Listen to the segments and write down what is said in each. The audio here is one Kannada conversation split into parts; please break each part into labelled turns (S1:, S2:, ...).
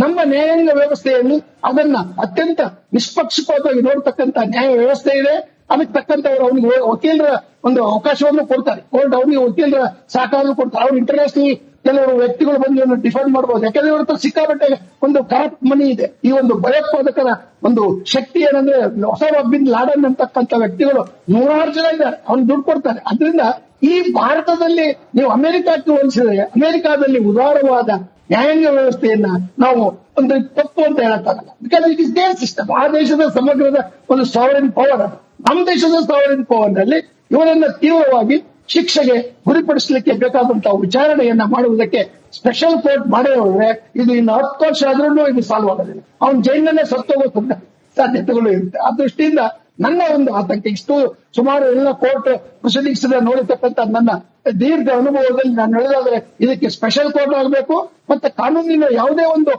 S1: ನಮ್ಮ ನ್ಯಾಯಾಂಗ ವ್ಯವಸ್ಥೆಯಲ್ಲಿ ಅದನ್ನ ಅತ್ಯಂತ ನಿಷ್ಪಕ್ಷಪಾತವಾಗಿ ನೋಡ್ತಕ್ಕಂಥ ನ್ಯಾಯ ವ್ಯವಸ್ಥೆ ಇದೆ. ಅದಕ್ಕೆ ತಕ್ಕಂತವ್ರು ಅವನಿಗೆ ವಕೀಲರ ಒಂದು ಅವಕಾಶವನ್ನು ಕೊಡ್ತಾರೆ. ಕೋರ್ಟ್ ಅವನಿಗೆ ವಕೀಲರ ಸಹಕಾರ ಕೊಡ್ತಾರೆ. ಅವ್ರು ಇಂಟರ್ನ್ಯಾಷನಲ್ ಕೆಲವರು ವ್ಯಕ್ತಿಗಳು ಬಂದು ಇವನು ಡಿಫೆಂಡ್ ಮಾಡಬಹುದು. ಯಾಕಂದ್ರೆ ಇವ್ರ ಹತ್ರ ಸಿಕ್ಕಾಪಟ್ಟೆ ಒಂದು ಕರಪ್ಟ್ ಮನಿ ಇದೆ. ಈ ಒಂದು ಭಯೋತ್ಪಾದಕರ ಒಂದು ಶಕ್ತಿ ಏನಂದ್ರೆ ಒಸಾಮಾ ಬಿನ್ ಲಾಡನ್ ಅಂತಕ್ಕಂಥ ವ್ಯಕ್ತಿಗಳು 100 ಜನ ಇದ್ದಾರೆ. ಅವ್ನು ದುಡ್ಡು ಕೊಡ್ತಾರೆ. ಅದರಿಂದ ಈ ಭಾರತದಲ್ಲಿ ನೀವು ಅಮೆರಿಕಕ್ಕೆ ಹೋಲಿಸಿದ್ರೆ ಅಮೆರಿಕಾದಲ್ಲಿ ಉದಾರವಾದ ನ್ಯಾಯಾಂಗ ವ್ಯವಸ್ಥೆಯನ್ನ ನಾವು ಒಂದು ತಪ್ಪು ಅಂತ ಹೇಳಕ್ಕಾಗಲ್ಲ. Because it is their system. ಆ ದೇಶದ ಸಮಗ್ರದ ಒಂದು ಸಾವರಿನ್ ಪವರ್ ಅದು. ನಮ್ಮ ದೇಶದ ಸಾವರಿನ್ ಪವರ್ ನಲ್ಲಿ ಇವರನ್ನ ತೀವ್ರವಾಗಿ ಶಿಕ್ಷೆಗೆ ಗುರಿಪಡಿಸಲಿಕ್ಕೆ ಬೇಕಾದಂತಹ ವಿಚಾರಣೆಯನ್ನ ಮಾಡುವುದಕ್ಕೆ ಸ್ಪೆಷಲ್ ಕೋರ್ಟ್ ಮಾಡೇ ಹೋದ್ರೆ ಇದು ಇನ್ನು 10 ವರ್ಷ ಆದ್ರೂ ಇದು ಸಾಲ್ವ್ ಆಗೋದಿಲ್ಲ. ಅವ್ನು ಜೈಲಿನಲ್ಲೇ ಸತ್ತೋಗೋ ಸಾಧ್ಯತೆಗಳು ಇರುತ್ತೆ. ಆ ದೃಷ್ಟಿಯಿಂದ ನನ್ನ ಒಂದು ಆತಂಕ ಇಷ್ಟು ಸುಮಾರು ಎಲ್ಲ ಕೋರ್ಟ್ ಪ್ರೊಸೀಡಿಂಗ್ಸ್ ನೋಡಿರ್ತಕ್ಕಂಥ ನನ್ನ ದೀರ್ಘ ಅನುಭವದಲ್ಲಿ ನಾನು ಹೇಳಿದಾದ್ರೆ ಇದಕ್ಕೆ ಸ್ಪೆಷಲ್ ಕೋರ್ಟ್ ಆಗಬೇಕು. ಮತ್ತೆ ಕಾನೂನಿನ ಯಾವುದೇ ಒಂದು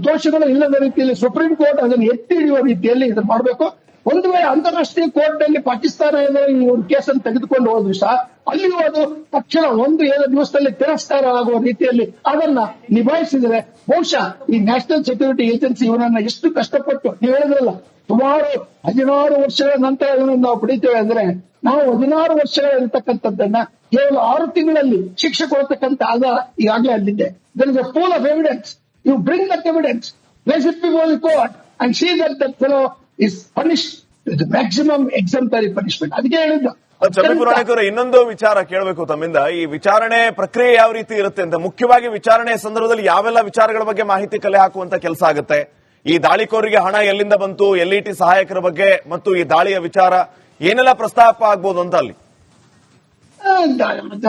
S1: ದೋಷಗಳು ಇಲ್ಲದ ರೀತಿಯಲ್ಲಿ ಸುಪ್ರೀಂ ಕೋರ್ಟ್ ಅದನ್ನು ಎತ್ತಿ ಹಿಡಿಯುವ ರೀತಿಯಲ್ಲಿ ಇದನ್ನು ಮಾಡಬೇಕು. ಒಂದು ವೇಳೆ ಅಂತಾರಾಷ್ಟ್ರೀಯ ಕೋರ್ಟ್ ನಲ್ಲಿ ಪಾಕಿಸ್ತಾನ ಈ ಒಂದು ಕೇಸನ್ನು ತೆಗೆದುಕೊಂಡು ಹೋದ್ರು ಸಹ ಅಲ್ಲಿಯೂ ಅದು ತಕ್ಷಣ 1-2 ದಿವಸದಲ್ಲಿ ತಿರಸ್ಕಾರ ಆಗುವ ರೀತಿಯಲ್ಲಿ ಅದನ್ನ ನಿಭಾಯಿಸಿದರೆ ಬಹುಶಃ ಈ ನ್ಯಾಷನಲ್ ಸೆಕ್ಯೂರಿಟಿ ಏಜೆನ್ಸಿ ಇವನನ್ನ ಎಷ್ಟು ಕಷ್ಟಪಟ್ಟು ನೀವು ಹೇಳಿದ್ರಲ್ಲ ಸುಮಾರು 16 ವರ್ಷಗಳ ನಂತರ ಇವನನ್ನು ನಾವು ಪಡಿತೇವೆ ಅಂದ್ರೆ ನಾವು 16 ವರ್ಷಗಳ ಇರತಕ್ಕಂಥದ್ದನ್ನ ಕೇವಲ 6 ತಿಂಗಳಲ್ಲಿ ಶಿಕ್ಷೆ ಕೊಡತಕ್ಕಂಥ ಆಧಾರ ಈಗಾಗಲೇ ಅಲ್ಲಿದೆ. There is a pool of evidence. You bring that evidence, place it before the court and see that fellow is punished with the maximum exemplary punishment. ಅದಕ್ಕೆ ಹೇಳಿದ್ದು.
S2: ಚಂದ್ರಪುರಾಣಿಕರು ಇನ್ನೊಂದು ವಿಚಾರ ಕೇಳಬೇಕು ತಮ್ಮಿಂದ. ಈ ವಿಚಾರಣೆ ಪ್ರಕ್ರಿಯೆ ಯಾವ ರೀತಿ ಇರುತ್ತೆ ಅಂತ, ಮುಖ್ಯವಾಗಿ ವಿಚಾರಣೆ ಸಂದರ್ಭದಲ್ಲಿ ಯಾವೆಲ್ಲ ವಿಚಾರಗಳ ಬಗ್ಗೆ ಮಾಹಿತಿ ಕಲೆ ಹಾಕುವಂತ ಕೆಲಸ ಆಗುತ್ತೆ? ಈ ದಾಳಿಕೋರಿಗೆ ಹಣ ಎಲ್ಲಿಂದ ಬಂತು, ಎಲ್ಇಟಿ ಸಹಾಯಕರ ಬಗ್ಗೆ ಮತ್ತು ಈ ದಾಳಿಯ ವಿಚಾರ ಏನೆಲ್ಲ ಪ್ರಸ್ತಾಪ ಆಗ್ಬೋದು ಅಂತ ಅಲ್ಲಿ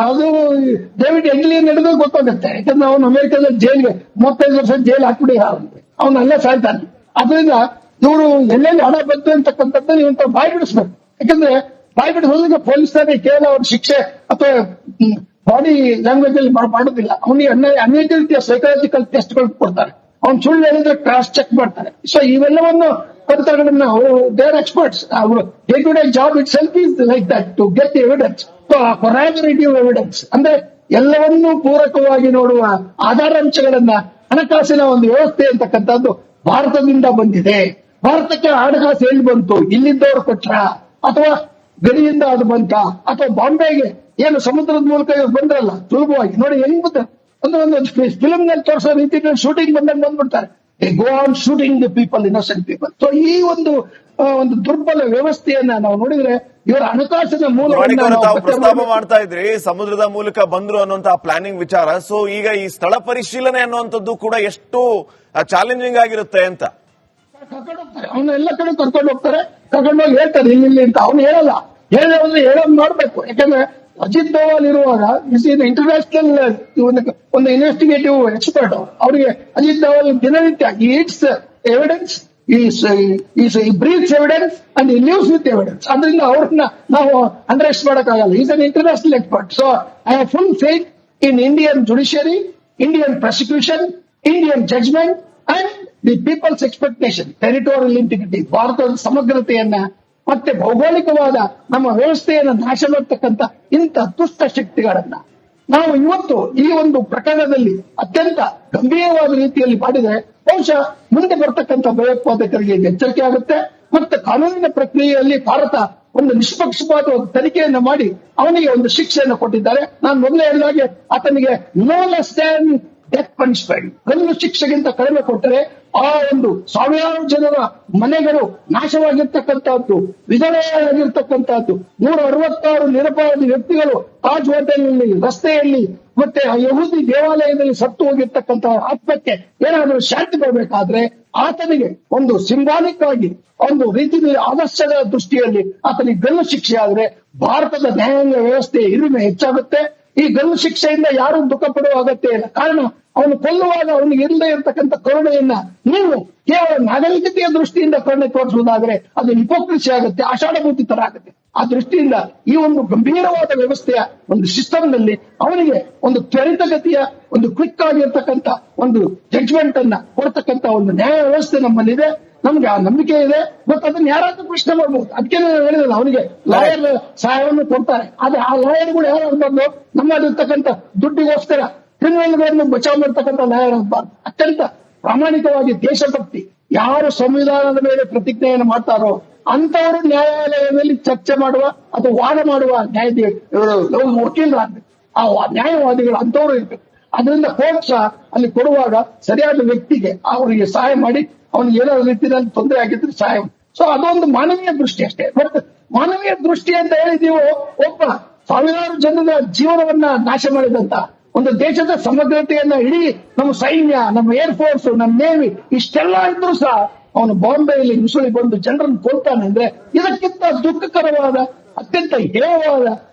S1: ಅದು ಡೇವಿಡ್ ಹೆಡ್ಲಿ ನಡೆದು ಗೊತ್ತಾಗುತ್ತೆ. ಯಾಕಂದ್ರೆ ಅವನು ಅಮೆರಿಕದ ಜೈಲ್ಗೆ 35 ವರ್ಷ ಜೈಲ್ ಹಾಕ್ಬಿಡಿ ಅವನಲ್ಲ ಸಾಯ್ತಾನೆ. ಅದರಿಂದ ಇವರು ಎಲ್ಲೆಲ್ಲಿ ಹಣ ಬಂತು ಅಂತಕ್ಕಂಥದ್ದು ನೀವು ಬಾಯಿ ಬಿಡಿಸ್ಬೇಕು. ಯಾಕಂದ್ರೆ ಬಾಯಿ ಬಿಡಿಸೋದಕ್ಕೆ ಪೊಲೀಸರಿಗೆ ಕೇವಲ ಅವ್ರ ಶಿಕ್ಷೆ ಅಥವಾ ಬಾಡಿ ಲ್ಯಾಂಗ್ವೇಜ್ ಅಲ್ಲಿ ಮಾಡೋದಿಲ್ಲ. ಅವನಿಗೆ ಅನೇಕ ರೀತಿಯ ಸೈಕಾಲಜಿಕಲ್ ಟೆಸ್ಟ್ಗಳು ಕೊಡ್ತಾರೆ. ಅವ್ನು ಸುಳ್ಳು ಹೇಳಿದ್ರೆ ಕ್ರಾಸ್ ಚೆಕ್ ಮಾಡ್ತಾರೆ. ಸೊ ಇವೆಲ್ಲವನ್ನು ಕರ್ತಗಳನ್ನ their experts. Day to day job itself is like that to get evidence, corroborative evidence. ಅಂದ್ರೆ ಎಲ್ಲವನ್ನೂ ಪೂರಕವಾಗಿ ನೋಡುವ ಆಧಾರಾಂಶಗಳನ್ನ ಹಣಕಾಸಿನ ಒಂದು ವ್ಯವಸ್ಥೆ ಅಂತಕ್ಕಂಥದ್ದು ಭಾರತದಿಂದ ಬಂದಿದೆ. ಭಾರತಕ್ಕೆ ಹಣಕಾಸು ಎಲ್ಲಿ ಬಂತು, ಇಲ್ಲಿದ್ದವರು ಕೊಟ್ರ ಅಥವಾ ಗಡಿಯಿಂದ ಅದು ಬಂತ ಅಥವಾ ಬಾಂಬೆಗೆ ಏನು ಸಮುದ್ರದ ಮೂಲಕ ಇವ್ರು ಬಂದ್ರಲ್ಲ ಸುಲಭವಾಗಿ ನೋಡಿ ಹೆಂಗ್ ಬಂದ ಒಂದು ಫಿಲ್ಮ್ ನಲ್ಲಿ ತೋರಿಸೋ ರೀತಿಯಲ್ಲಿ ಶೂಟಿಂಗ್ ಬಂದಾಗ ಬಂದ್ಬಿಡ್ತಾರೆ. Go on shooting the people, innocent people. So ಈ ಒಂದು ದುರ್ಬಲ ವ್ಯವಸ್ಥೆಯನ್ನ ನಾವು ನೋಡಿದ್ರೆ ಇವರ ಹಣಕಾಸಿನ
S2: ಮೂಲಕ ಪ್ರಸ್ತಾಪ ಮಾಡ್ತಾ ಇದ್ರಿ, ಸಮುದ್ರದ ಮೂಲಕ ಬಂದ್ರು ಅನ್ನುವಂತಹ ಪ್ಲಾನಿಂಗ್ ವಿಚಾರ. ಸೊ ಈಗ ಈ ಸ್ಥಳ ಪರಿಶೀಲನೆ ಅನ್ನುವಂಥದ್ದು ಕೂಡ ಎಷ್ಟು ಚಾಲೆಂಜಿಂಗ್ ಆಗಿರುತ್ತೆ ಅಂತ
S1: ಕರ್ಕೊಂಡು ಹೋಗ್ತಾರೆ. ಅವನ್ನ ಎಲ್ಲ ಕಡೆ ಕರ್ಕೊಂಡು ಹೋಗ್ತಾರೆ, ಕರ್ಕೊಂಡೋಗಿ ಹೇಳ್ತಾರೆ ಇಲ್ಲಿ ಅಂತ. ಅವ್ನು ಹೇಳಲ್ಲ, ಹೇಳೋದು ಮಾಡ್ಬೇಕು. ಯಾಕಂದ್ರೆ ಅಜಿತ್ ದೋವಾಲ್ ಇರುವಾಗ ಇಂಟರ್ನ್ಯಾಷನಲ್ ಒಂದು ಇನ್ವೆಸ್ಟಿಗೇಟಿವ್ ಎಕ್ಸ್ಪರ್ಟ್. ಅವರಿಗೆ ಅಜಿತ್ ದೋವಾಲ್ ದಿನನಿತ್ಯ eats evidence, breathes evidence and lives with evidence. ಅದರಿಂದ ಅವ್ರನ್ನ ನಾವು ಅಂಡರ್ ಎಸ್ಟ್ ಮಾಡಕ್ಕಾಗಲ್ಲ. Is an international expert. So I have full faith in Indian judiciary, Indian prosecution, Indian judgement and the people's expectation, territorial integrity, ಭಾರತದ ಸಮಗ್ರತೆಯನ್ನ ಮತ್ತೆ ಭೌಗೋಳಿಕವಾದ ನಮ್ಮ ವ್ಯವಸ್ಥೆಯನ್ನು ನಾಶ ಮಾಡತಕ್ಕಂಥ ಇಂಥ ದುಷ್ಟ ಶಕ್ತಿಗಳನ್ನ ನಾವು ಇವತ್ತು ಈ ಒಂದು ಪ್ರಕರಣದಲ್ಲಿ ಅತ್ಯಂತ ಗಂಭೀರವಾದ ರೀತಿಯಲ್ಲಿ ಮಾಡಿದರೆ ಬಹುಶಃ ಮುಂದೆ ಬರ್ತಕ್ಕಂಥ ಭಯೋತ್ಪಾದಕರಿಗೆ ಎಚ್ಚರಿಕೆ ಆಗುತ್ತೆ. ಮತ್ತೆ ಕಾನೂನಿನ ಪ್ರಕ್ರಿಯೆಯಲ್ಲಿ ಭಾರತ ಒಂದು ನಿಷ್ಪಕ್ಷಪಾತವಾದ ತನಿಖೆಯನ್ನು ಮಾಡಿ ಅವನಿಗೆ ಒಂದು ಶಿಕ್ಷೆಯನ್ನು ಕೊಟ್ಟಿದ್ದಾರೆ. ನಾನು ಮೊದಲೇ ಹೇಳಿದಾಗೆ ಆತನಿಗೆ no less than death punishment, ಗಲ್ಲು ಶಿಕ್ಷೆಗಿಂತ ಕಡಿಮೆ ಕೊಟ್ಟರೆ ಆ ಒಂದು ಸಾವಿರಾರು ಜನರ ಮನೆಗಳು ನಾಶವಾಗಿರ್ತಕ್ಕಂಥದ್ದು, ವಿಧವೆಯಾಗಿರ್ತಕ್ಕಂಥದ್ದು, 166 ನಿರಪರಾಧಿ ವ್ಯಕ್ತಿಗಳು ತಾಜ್ ಹೋಟೆಲ್ನಲ್ಲಿ, ರಸ್ತೆಯಲ್ಲಿ ಮತ್ತೆ ಆ ಯಹೂದಿ ದೇವಾಲಯದಲ್ಲಿ ಸತ್ತು ಹೋಗಿರ್ತಕ್ಕಂಥ ಆತ್ಮಕ್ಕೆ ಏನಾದರೂ ಶಾಂತಿ ಬರಬೇಕಾದ್ರೆ ಆತನಿಗೆ ಒಂದು ಸಿಂಬಾಲಿಕ್ ಆಗಿ ಒಂದು ರೀತಿಯಲ್ಲಿ ಆದರ್ಶದ ದೃಷ್ಟಿಯಲ್ಲಿ ಆತನಿಗೆ ಗಲ್ಲು ಶಿಕ್ಷೆ ಆದ್ರೆ ಭಾರತದ ನ್ಯಾಯಾಂಗ ವ್ಯವಸ್ಥೆಯ ಹಿರಿಮೆ ಹೆಚ್ಚಾಗುತ್ತೆ. ಈ ಗಲ್ಲು ಶಿಕ್ಷೆಯಿಂದ ಯಾರು ದುಃಖ ಪಡುವ ಅಗತ್ಯ ಇಲ್ಲ. ಕಾರಣ ಅವನು ಕೊಲ್ಲುವಾಗ ಅವನಿಗೆ ಇಲ್ಲದೆ ಇರತಕ್ಕಂಥ ಕರುಣೆಯನ್ನ ನೀವು ಕೇವಲ ನಾಗರಿಕತೆಯ ದೃಷ್ಟಿಯಿಂದ ಕರುಣೆ ತೋರಿಸುವುದಾದ್ರೆ ಅದು ಹಿಪೋಕ್ರಸಿ ಆಗುತ್ತೆ, ಆಷಾಢಭೂತಿ ತರ ಆಗುತ್ತೆ. ಆ ದೃಷ್ಟಿಯಿಂದ ಈ ಒಂದು ಗಂಭೀರವಾದ ವ್ಯವಸ್ಥೆಯ ಒಂದು ಸಿಸ್ಟಮ್ ನಲ್ಲಿ ಅವನಿಗೆ ಒಂದು ತ್ವರಿತಗತಿಯ ಒಂದು ಕ್ವಿಕ್ ಆಗಿರ್ತಕ್ಕಂಥ ಒಂದು ಜಡ್ಜ್ಮೆಂಟ್ ಅನ್ನ ಕೊಡ್ತಕ್ಕಂಥ ಒಂದು ನ್ಯಾಯ ವ್ಯವಸ್ಥೆ ನಮ್ಮಲ್ಲಿದೆ. ನಮ್ಗೆ ಆ ನಂಬಿಕೆ ಇದೆ. ಮತ್ತು ಅದನ್ನ ಯಾರಾದ್ರೂ ಪ್ರಶ್ನೆ ಮಾಡಬಹುದು. ಅದಕ್ಕೆ ಹೇಳಿದ್ರೆ ಅವನಿಗೆ ಲಾಯರ್ ಸಹಾಯವನ್ನು ಕೊಡ್ತಾರೆ. ಆದ್ರೆ ಆ ಲಾಯರ್ಗಳು ಯಾರು ಬಂದು ನಮ್ಮಲ್ಲಿರ್ತಕ್ಕಂಥ ದುಡ್ಡಿಗೋಸ್ಕರ ಕ್ರಿಮಿನಲ್ಗಳನ್ನು ಬಚಾವ್ ಮಾಡ್ತಕ್ಕಂಥ ಲಾಯರ್ ಆಗಬಾರ್ದು. ಅತ್ಯಂತ ಪ್ರಾಮಾಣಿಕವಾಗಿ ದೇಶಭಕ್ತಿ ಯಾರು ಸಂವಿಧಾನದ ಮೇಲೆ ಪ್ರತಿಜ್ಞೆಯನ್ನು ಮಾಡ್ತಾರೋ ಅಂತವರು ನ್ಯಾಯಾಲಯದಲ್ಲಿ ಚರ್ಚೆ ಮಾಡುವ ಅಥವಾ ವಾದ ಮಾಡುವ ವಕೀಲರಾಗಬೇಕು. ಆ ನ್ಯಾಯವಾದಿಗಳು ಅಂತವರು ಇರ್ಬೇಕು. ಅದರಿಂದ ಕೋರ್ಟ್ ಸಹ ಅಲ್ಲಿ ಕೊಡುವಾಗ ಸರಿಯಾದ ವ್ಯಕ್ತಿಗೆ ಅವರಿಗೆ ಸಹಾಯ ಮಾಡಿ ಅವನಿಗೆ ಏನೋ ರೀತಿಯಲ್ಲಿ ತೊಂದರೆ ಆಗಿದ್ರೆ ಸಹಾಯ. ಸೊ ಅದೊಂದು ಮಾನವೀಯ ದೃಷ್ಟಿ ಅಷ್ಟೇ. ಬಟ್ ಮಾನವೀಯ ದೃಷ್ಟಿ ಅಂತ ಹೇಳಿ ನೀವು ಒಬ್ಬ ಸಾವಿರಾರು ಜನರ ಜೀವನವನ್ನ ನಾಶ ಮಾಡಿದಂತ ಒಂದು ದೇಶದ ಸಮಗ್ರತೆಯನ್ನ ಇಡೀ ನಮ್ಮ ಸೈನ್ಯ, ನಮ್ಮ ಏರ್ ಫೋರ್ಸ್, ನಮ್ಮ ನೇವಿ ಇಷ್ಟೆಲ್ಲ ಇದ್ರೂ ಸಹ ಅವನು ಬಾಂಬೆಯಲ್ಲಿ ನುಸುಳಿ ಬಂದು ಜನರನ್ನು ಕೊಲ್ತಾನೆ ಅಂದ್ರೆ ಇದಕ್ಕಿಂತ ದುಃಖಕರವಾದ, ಅತ್ಯಂತ ಹೇಯವಾದ,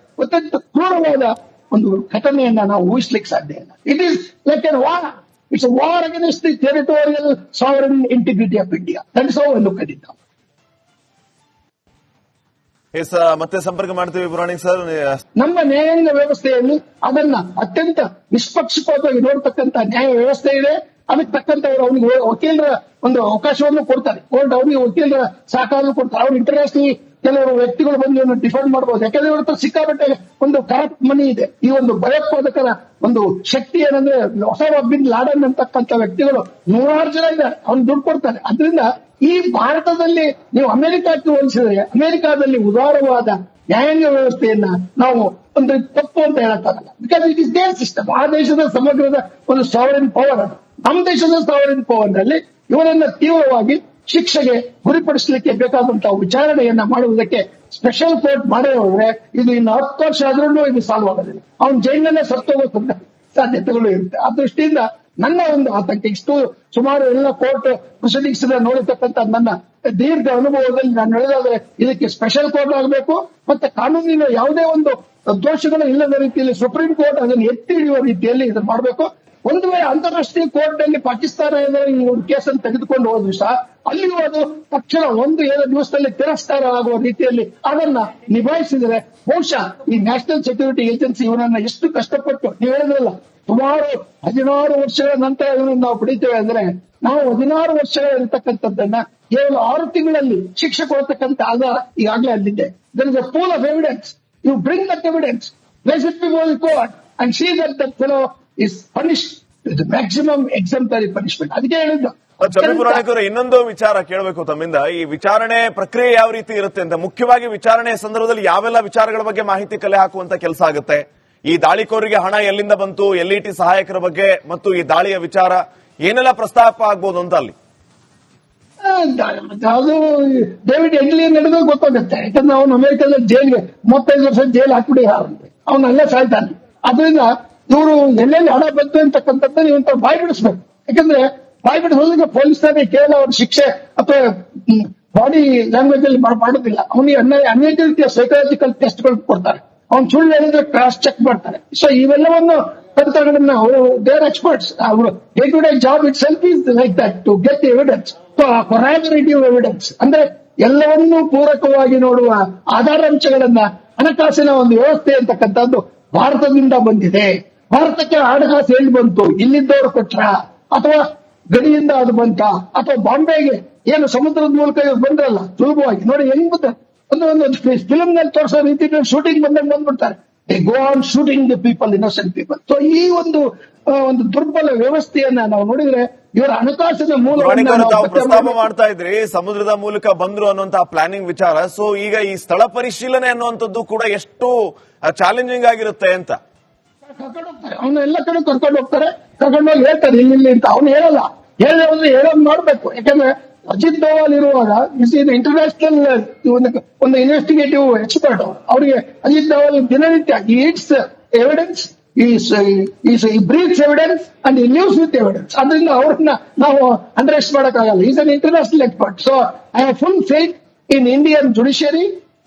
S1: ಅತ್ಯಂತ ಕ್ರೂರವಾದ ಒಂದು ಘಟನೆಯನ್ನ ನಾವು ಊಹಿಸ್ಲಿಕ್ಕೆ ಸಾಧ್ಯ ಇಲ್ಲ. It is like an war. It's a war against the territorial sovereign integrity of India. That is how I look at it.
S2: Yes, ಮತ್ತೆ ಸಂಪರ್ಕ ಮಾಡ್ತೀವಿ ಪುರಾಣಿಕ್ ಸರ್.
S1: ನಮ್ಮ ನ್ಯಾಯಾಂಗ ವ್ಯವಸ್ಥೆಯಲ್ಲಿ ಅದನ್ನ ಅತ್ಯಂತ ನಿಷ್ಪಕ್ಷಪಾತವಾಗಿ ನೋಡ್ತಕ್ಕಂಥ ನ್ಯಾಯ ವ್ಯವಸ್ಥೆ ಇದೆ. ಅದಕ್ಕೆ ತಕ್ಕಂತವ್ರು ಅವನಿಗೆ ವಕೀಲರ ಒಂದು ಅವಕಾಶವನ್ನು ಕೊಡ್ತಾರೆ. ಕೋರ್ಟ್ ಅವನಿಗೆ ವಕೀಲರ ಸಹಕಾರ ಕೊಡ್ತಾರೆ. ಅವ್ರು ಇಂಟರ್ನ್ಯಾಷನಲ್ ಕೆಲವರು ವ್ಯಕ್ತಿಗಳು ಬಂದು ಇವನು ಡಿಫೆಂಡ್ ಮಾಡಬಹುದು. ಯಾಕಂದ್ರೆ ಇವ್ರ ಹತ್ರ ಸಿಕ್ಕಾಪಟ್ಟೆ ಒಂದು ಕರಪ್ಟ್ ಮನಿ ಇದೆ. ಈ ಒಂದು ಭಯೋತ್ಪಾದಕರ ಒಂದು ಶಕ್ತಿ ಏನಂದ್ರೆ ಒಸಾಮಾ ಬಿನ್ ಲಾಡನ್ ಅಂತಕ್ಕಂಥ ವ್ಯಕ್ತಿಗಳು 100 ಜನ ಇದ್ದಾರೆ. ಅವ್ನು ದುಡ್ಡು ಕೊಡ್ತಾನೆ. ಅದರಿಂದ ಈ ಭಾರತದಲ್ಲಿ ನೀವು ಅಮೆರಿಕಕ್ಕೆ ಹೋಲಿಸಿದ್ರೆ ಅಮೆರಿಕಾದಲ್ಲಿ ಉದಾರವಾದ ನ್ಯಾಯಾಂಗ ವ್ಯವಸ್ಥೆಯನ್ನ ನಾವು ಒಂದು ತಪ್ಪು ಅಂತ ಹೇಳಕ್ಕಾಗಲ್ಲ. Because it is their system. ಆ ದೇಶದ ಸಮಗ್ರದ ಒಂದು ಸಾವರಿನ್ ಪವರ್ ಅದು. ನಮ್ಮ ದೇಶದ ಸಾವರಿನ್ ಪವರ್ ನಲ್ಲಿ ಇವರನ್ನ ತೀವ್ರವಾಗಿ ಶಿಕ್ಷೆಗೆ ಗುರಿಪಡಿಸಲಿಕ್ಕೆ ಬೇಕಾದಂತಹ ವಿಚಾರಣೆಯನ್ನ ಮಾಡುವುದಕ್ಕೆ ಸ್ಪೆಷಲ್ ಕೋರ್ಟ್ ಮಾಡೇ ಹೋದ್ರೆ ಇದು ಇನ್ನು 10 ವರ್ಷ ಆದ್ರೂ ಇದು ಸಾಲ್ವ್ ಆಗೋದಿಲ್ಲ. ಅವ್ನು ಜೈಲಿನಲ್ಲೇ ಸತ್ತೋಗೋಕೆ ಸಾಧ್ಯತೆಗಳು ಇರುತ್ತೆ. ಆ ದೃಷ್ಟಿಯಿಂದ ನನ್ನ ಒಂದು ಆತಂಕ ಇಷ್ಟು ಸುಮಾರು ಎಲ್ಲ ಕೋರ್ಟ್ ಪ್ರೊಸೀಡಿಂಗ್ಸ್ ನೋಡಿರ್ತಕ್ಕಂಥ ನನ್ನ ದೀರ್ಘ ಅನುಭವದಲ್ಲಿ ನಾನು ಹೇಳಿದಾದ್ರೆ ಇದಕ್ಕೆ ಸ್ಪೆಷಲ್ ಕೋರ್ಟ್ ಆಗಬೇಕು. ಮತ್ತೆ ಕಾನೂನಿನ ಯಾವುದೇ ಒಂದು ದೋಷಗಳು ಇಲ್ಲದ ರೀತಿಯಲ್ಲಿ ಸುಪ್ರೀಂ ಕೋರ್ಟ್ ಅದನ್ನು ಎತ್ತಿ ಹಿಡಿಯುವ ರೀತಿಯಲ್ಲಿ ಇದನ್ನು ಮಾಡಬೇಕು. ಒಂದು ವೇಳೆ ಅಂತಾರಾಷ್ಟ್ರೀಯ ಕೋರ್ಟ್ ನಲ್ಲಿ ಪಾಕಿಸ್ತಾನ ಈ ಒಂದು ಕೇಸನ್ನು ತೆಗೆದುಕೊಂಡು ಹೋದ್ರು ಸಹ ಅಲ್ಲಿಯೂ ಅದು ತಕ್ಷಣ 1-2 ದಿವಸದಲ್ಲಿ ತಿರಸ್ಕಾರ ಆಗುವ ರೀತಿಯಲ್ಲಿ ಅದನ್ನ ನಿಭಾಯಿಸಿದರೆ ಬಹುಶಃ ಈ ನ್ಯಾಷನಲ್ ಸೆಕ್ಯೂರಿಟಿ ಏಜೆನ್ಸಿ ಇವನನ್ನ ಎಷ್ಟು ಕಷ್ಟಪಟ್ಟು ನೀವು ಹೇಳಿದ್ರಲ್ಲ ಸುಮಾರು 16 ವರ್ಷಗಳ ನಂತರ ಇವನನ್ನು ನಾವು ಪಡಿತೇವೆ ಅಂದ್ರೆ ನಾವು 16 ವರ್ಷಗಳ ಇರತಕ್ಕಂಥದ್ದನ್ನ ಕೇವಲ 6 ತಿಂಗಳಲ್ಲಿ ಶಿಕ್ಷೆ ಕೊಡತಕ್ಕಂಥ ಆಧಾರ ಈಗಾಗಲೇ ಅಲ್ಲಿದೆ. There is a pool of evidence. You bring that evidence, place it before the court and see that fellow is punished with the maximum exemplary punishment. ಅದಕ್ಕೆ ಹೇಳಿದ್ದು.
S2: ಚಂದ್ರಪುರಾಣಿಕರು ಇನ್ನೊಂದು ವಿಚಾರ ಕೇಳಬೇಕು ತಮ್ಮಿಂದ. ಈ ವಿಚಾರಣೆ ಪ್ರಕ್ರಿಯೆ ಯಾವ ರೀತಿ ಇರುತ್ತೆ ಅಂತ, ಮುಖ್ಯವಾಗಿ ವಿಚಾರಣೆಯ ಸಂದರ್ಭದಲ್ಲಿ ಯಾವೆಲ್ಲ ವಿಚಾರಗಳ ಬಗ್ಗೆ ಮಾಹಿತಿ ಕಲೆ ಹಾಕುವಂತ ಕೆಲಸ ಆಗುತ್ತೆ? ಈ ದಾಳಿಕೋರಿಗೆ ಹಣ ಎಲ್ಲಿಂದ ಬಂತು, ಎಲ್ಇಟಿ ಸಹಾಯಕರ ಬಗ್ಗೆ ಮತ್ತು ಈ ದಾಳಿಯ ವಿಚಾರ ಏನೆಲ್ಲ ಪ್ರಸ್ತಾಪ ಆಗ್ಬೋದು ಅಂತ ಅಲ್ಲಿ
S1: ಅದು ಡೇವಿಡ್ ಹೆಡ್ಲಿ ನಡೆದು ಗೊತ್ತಾಗುತ್ತೆ. ಯಾಕಂದ್ರೆ ಅವನು ಅಮೆರಿಕದ ಜೈಲ್ಗೆ 35 ವರ್ಷ ಜೈಲ್ ಹಾಕ್ಬಿಟ್ಟಿದ್ದಾರೆ. ಅವನಲ್ಲೇ ಸಾಯ್ತಾನೆ. ಅದರಿಂದ ಇವರು ಎಲ್ಲೆಲ್ಲಿ ಹಣ ಬಂತು ಅಂತಕ್ಕಂಥದ್ದು ನೀವು ಬಾಯ್ ಬಿಡಿಸ್ಬೇಕು. ಯಾಕಂದ್ರೆ ಬಾಯ್ ಬಿಡಿಸೋದಕ್ಕೆ ಪೊಲೀಸರಿಗೆ ಕೇವಲ ಅವ್ರ ಶಿಕ್ಷೆ ಅಥವಾ ಬಾಡಿ ಲ್ಯಾಂಗ್ವೇಜ್ ಅಲ್ಲಿ ಮಾಡೋದಿಲ್ಲ. ಅವನಿಗೆ ಅನೇಕ ರೀತಿಯ ಸೈಕಾಲಜಿಕಲ್ ಟೆಸ್ಟ್ಗಳು ಕೊಡ್ತಾರೆ. ಅವ್ನು ಸುಳ್ಳು ಹೇಳಿದ್ರೆ ಕ್ರಾಸ್ ಚೆಕ್ ಮಾಡ್ತಾರೆ. ಸೊ ಇವೆಲ್ಲವನ್ನು ಕರ್ತಗಳನ್ನ ಅವರು ದೇರ್ ಎಕ್ಸ್ಪರ್ಟ್ಸ್. ಅವರು day to day job itself is like that to get evidence, corroborative evidence. ಅಂದ್ರೆ ಎಲ್ಲವನ್ನೂ ಪೂರಕವಾಗಿ ನೋಡುವ ಆಧಾರಾಂಶಗಳನ್ನ ಹಣಕಾಸಿನ ಒಂದು ವ್ಯವಸ್ಥೆ ಅಂತಕ್ಕಂಥದ್ದು ಭಾರತದಿಂದ ಬಂದಿದೆ. ಭಾರತಕ್ಕೆ ಹಣಕಾಸು ಎಲ್ಲಿ ಬಂತು, ಇಲ್ಲಿದ್ದವರು ಕೊಟ್ರ ಅಥವಾ ಗಡಿಯಿಂದ ಅದು ಬಂತ ಅಥವಾ ಬಾಂಬೆಗೆ ಏನು ಸಮುದ್ರದ ಮೂಲಕ ಇವ್ರು ಬಂದ್ರಲ್ಲ ಸುಲಭವಾಗಿ ನೋಡಿ ಹೆಂಗ್ ಬಂದ ಒಂದು ಫಿಲ್ಮ್ ನಲ್ಲಿ ತೋರಿಸೋ ರೀತಿ ಶೂಟಿಂಗ್ ಬಂದಂಗೆ ಬಂದ್ಬಿಡ್ತಾರೆ. They go on shooting the people, innocent people. So ಈ ಒಂದು ದುರ್ಬಲ ವ್ಯವಸ್ಥೆಯನ್ನ ನಾವು ನೋಡಿದ್ರೆ ಇವರ ಹಣಕಾಸಿನ
S2: ಪ್ರಸ್ತಾಪ ಮಾಡ್ತಾ ಇದ್ರಿ, ಸಮುದ್ರದ ಮೂಲಕ ಬಂದ್ರು ಅನ್ನುವಂತಹ ಪ್ಲಾನಿಂಗ್ ವಿಚಾರ. ಸೊ ಈಗ ಈ ಸ್ಥಳ ಪರಿಶೀಲನೆ ಅನ್ನುವಂಥದ್ದು ಕೂಡ ಎಷ್ಟು ಚಾಲೆಂಜಿಂಗ್ ಆಗಿರುತ್ತೆ ಅಂತ
S1: ಕರ್ಕೊಂಡು ಹೋಗ್ತಾರೆ. ಅವನು ಎಲ್ಲ ಕಡೆ ಕರ್ಕೊಂಡು ಹೋಗ್ತಾರೆ, ಕರ್ಕೊಂಡೋಗಿ ಹೇಳ್ತಾರೆ ಇಲ್ಲಿ ಅಂತ. ಅವನು ಹೇಳಲ್ಲ, ಹೇಳೋದು ಮಾಡ್ಬೇಕು. ಯಾಕಂದ್ರೆ ಅಜಿತ್ ದೋವಾಲ್ ಇರುವಾಗ ಇಂಟರ್ನ್ಯಾಷನಲ್ ಒಂದು ಇನ್ವೆಸ್ಟಿಗೇಟಿವ್ ಎಕ್ಸ್ಪರ್ಟ್. ಅವರಿಗೆ ಅಜಿತ್ ದೋವಾಲ್ ದಿನನಿತ್ಯ eats evidence, he breathes evidence and he lives with evidence. ಅದರಿಂದ ಅವ್ರನ್ನ ನಾವು ಅಂಡರ್ ಎಸ್ಟ್ ಮಾಡಕ್ಕಾಗಲ್ಲ. Is an international expert. So I have full faith in Indian judiciary,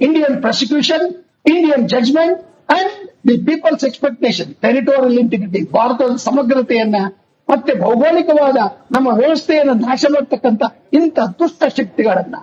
S1: Indian prosecution, Indian judgement and the people's expectation, territorial integrity, ಭಾರತದ ಸಮಗ್ರತೆಯನ್ನ ಮತ್ತೆ ಭೌಗೋಳಿಕವಾದ ನಮ್ಮ ವ್ಯವಸ್ಥೆಯನ್ನು ನಾಶ ಮಾಡತಕ್ಕಂಥ ಇಂಥ ದುಷ್ಟ ಶಕ್ತಿಗಳನ್ನ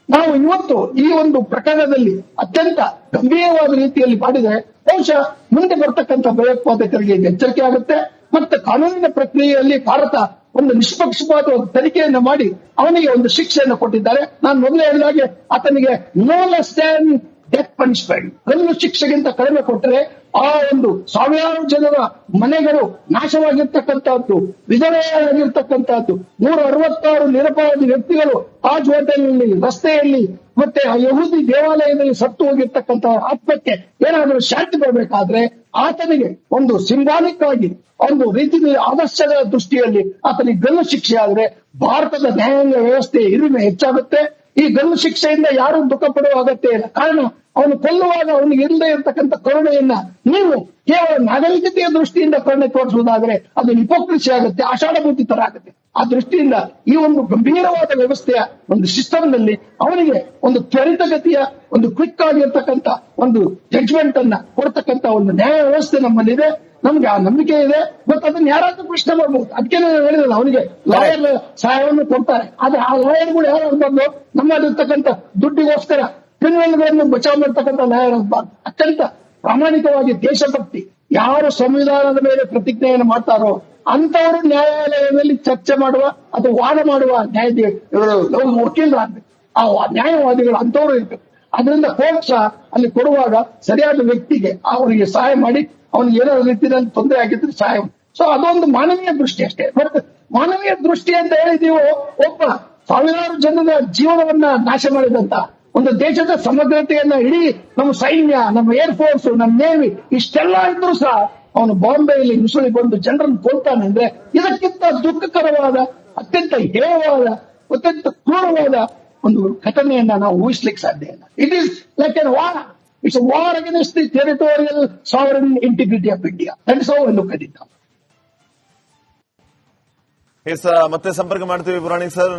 S1: ನಾವು ಇವತ್ತು ಈ ಒಂದು ಪ್ರಕರಣದಲ್ಲಿ ಅತ್ಯಂತ ಗಂಭೀರವಾದ ರೀತಿಯಲ್ಲಿ ಮಾಡಿದರೆ ಬಹುಶಃ ಮುಂದೆ ಬರ್ತಕ್ಕಂಥ ಭಯೋತ್ಪಾದಕರಿಗೆ ಎಚ್ಚರಿಕೆ ಆಗುತ್ತೆ. ಮತ್ತೆ ಕಾನೂನಿನ ಪ್ರಕ್ರಿಯೆಯಲ್ಲಿ ಭಾರತ ಒಂದು ನಿಷ್ಪಕ್ಷಪಾತವಾದ ತನಿಖೆಯನ್ನು ಮಾಡಿ ಅವನಿಗೆ ಒಂದು ಶಿಕ್ಷೆಯನ್ನು ಕೊಟ್ಟಿದ್ದಾರೆ. ನಾನು ಮೊದಲೇ ಹೇಳಿದಾಗೆ ಆತನಿಗೆ no less than death punishment, ಗಲ್ಲು ಶಿಕ್ಷೆಗಿಂತ ಕಡಿಮೆ ಕೊಟ್ಟರೆ ಆ ಒಂದು ಸಾವಿರಾರು ಜನರ ಮನೆಗಳು ನಾಶವಾಗಿರ್ತಕ್ಕಂಥದ್ದು, ವಿಧವೆಯಾಗಿರ್ತಕ್ಕಂಥದ್ದು, 166 ನಿರಪರಾಧಿ ವ್ಯಕ್ತಿಗಳು ತಾಜ್ ಹೋಟೆಲ್ನಲ್ಲಿ, ರಸ್ತೆಯಲ್ಲಿ, ಮತ್ತೆ ಆ ಯಹೂದಿ ದೇವಾಲಯದಲ್ಲಿ ಸತ್ತು ಹೋಗಿರ್ತಕ್ಕಂಥ ಆತ್ಮಕ್ಕೆ ಏನಾದರೂ ಶಾಂತಿ ಬರಬೇಕಾದ್ರೆ ಆತನಿಗೆ ಒಂದು ಸಿಂಬಾಲಿಕ್ ಆಗಿ ಒಂದು ರೀತಿ ಆದರ್ಶದ ದೃಷ್ಟಿಯಲ್ಲಿ ಆತನಿಗೆ ಗಲ್ಲು ಶಿಕ್ಷೆ ಆದ್ರೆ ಭಾರತದ ನ್ಯಾಯಾಂಗ ವ್ಯವಸ್ಥೆ ಹಿರಿಮೆ ಹೆಚ್ಚಾಗುತ್ತೆ. ಈ ಗಲ್ಲು ಶಿಕ್ಷೆಯಿಂದ ಯಾರು ದುಃಖ ಪಡುವ ಅಗತ್ಯ ಇಲ್ಲ. ಕಾರಣ ಅವನು ಕೊಲ್ಲುವಾಗ ಅವನಿಗೆ ಇಲ್ಲದೆ ಇರತಕ್ಕಂಥ ಕರುಣೆಯನ್ನ ನೀವು ಕೇವಲ ನಾಗರಿಕತೆಯ ದೃಷ್ಟಿಯಿಂದ ಕರುಣೆ ತೋರಿಸುವುದಾದ್ರೆ ಅದು ಹಿಪೋಕ್ರಸಿ ಆಗುತ್ತೆ, ಆಷಾಢಭೂತಿ ತರ ಆಗುತ್ತೆ. ಆ ದೃಷ್ಟಿಯಿಂದ ಈ ಒಂದು ಗಂಭೀರವಾದ ವ್ಯವಸ್ಥೆಯ ಒಂದು ಸಿಸ್ಟಮ್ ನಲ್ಲಿ ಅವನಿಗೆ ಒಂದು ತ್ವರಿತಗತಿಯ ಒಂದು ಕ್ವಿಕ್ ಆಗಿರ್ತಕ್ಕಂಥ ಒಂದು ಜಡ್ಜ್ಮೆಂಟ್ ಅನ್ನ ಕೊಡ್ತಕ್ಕಂಥ ಒಂದು ನ್ಯಾಯ ವ್ಯವಸ್ಥೆ ನಮ್ಮಲ್ಲಿದೆ. ನಮ್ಗೆ ಆ ನಂಬಿಕೆ ಇದೆ. ಮತ್ತು ಅದನ್ನ ಯಾರಾದ್ರೂ ಪ್ರಶ್ನೆ ಮಾಡಬಹುದು. ಅದಕ್ಕೆ ನಾನು ಹೇಳಿದಲ್ಲ, ಅವನಿಗೆ ಲಾಯರ್ ಸಹಾಯವನ್ನು ಕೊಡ್ತಾರೆ. ಆದ್ರೆ ಆ ಲಾಯರ್ಗಳು ಯಾರು ಬಂದು ನಮ್ಮಲ್ಲಿರ್ತಕ್ಕಂಥ ದುಡ್ಡಿಗೋಸ್ಕರ ಕ್ರಿಮಿನಲ್ಗಳನ್ನು ಬಚಾವ್ ಮಾಡ್ತಕ್ಕಂಥ ಲಾಯರ್ ಆಗಬಾರ್ದು. ಅತ್ಯಂತ ಪ್ರಾಮಾಣಿಕವಾಗಿ ದೇಶಭಕ್ತಿ ಯಾರು ಸಂವಿಧಾನದ ಮೇಲೆ ಪ್ರತಿಜ್ಞೆಯನ್ನು ಮಾಡ್ತಾರೋ ಅಂತವರು ನ್ಯಾಯಾಲಯದಲ್ಲಿ ಚರ್ಚೆ ಮಾಡುವ ಅಥವಾ ವಾದ ಮಾಡುವ ವಕೀಲರಾಗಬೇಕು. ಆ ನ್ಯಾಯವಾದಿಗಳು ಅಂತವರು ಇರ್ಬೇಕು. ಅದರಿಂದ ಕೋರ್ಟ್ ಅಲ್ಲಿ ಕೊಡುವಾಗ ಸರಿಯಾದ ವ್ಯಕ್ತಿಗೆ ಅವರಿಗೆ ಸಹಾಯ ಮಾಡಿ ಅವನಿಗೆ ಏನೋ ರೀತಿಯಲ್ಲಿ ತೊಂದರೆ ಆಗಿದ್ರೆ ಸಹಾಯ. ಸೊ ಅದೊಂದು ಮಾನವೀಯ ದೃಷ್ಟಿ ಅಷ್ಟೇ. ಬಟ್ ಮಾನವೀಯ ದೃಷ್ಟಿ ಅಂತ ಹೇಳಿದೀವು, ಒಬ್ಬ ಸಾವಿರಾರು ಜನರ ಜೀವನವನ್ನ ನಾಶ ಮಾಡಿದಂತ ಒಂದು ದೇಶದ ಸಮಗ್ರತೆಯನ್ನ ಇಡೀ ನಮ್ಮ ಸೈನ್ಯ, ನಮ್ಮ ಏರ್ ಫೋರ್ಸ್, ನಮ್ಮ ನೇವಿ ಇಷ್ಟೆಲ್ಲ ಇದ್ರೂ ಸಹ ಅವನು ಬಾಂಬೆಯಲ್ಲಿ ನುಸುಳಿ ಬಂದು ಜನರನ್ನು ಕೊಲ್ತಾನೆ ಅಂದ್ರೆ ಇದಕ್ಕಿಂತ ದುಃಖಕರವಾದ, ಅತ್ಯಂತ ಹೇಯವಾದ, ಅತ್ಯಂತ ಕ್ರೂರವಾದ ಒಂದು ಘಟನೆಯನ್ನ ನಾವು ಊಹಿಸ್ಲಿಕ್ಕೆ ಸಾಧ್ಯ ಇಲ್ಲ. It is like an war. It's a war against the territorial sovereign integrity of India. That is how I look at it.
S2: ಮತ್ತೆ ಸಂಪರ್ಕ ಮಾಡ್ತೀವಿ ಪುರಾಣಿಕ್ ಸರ್.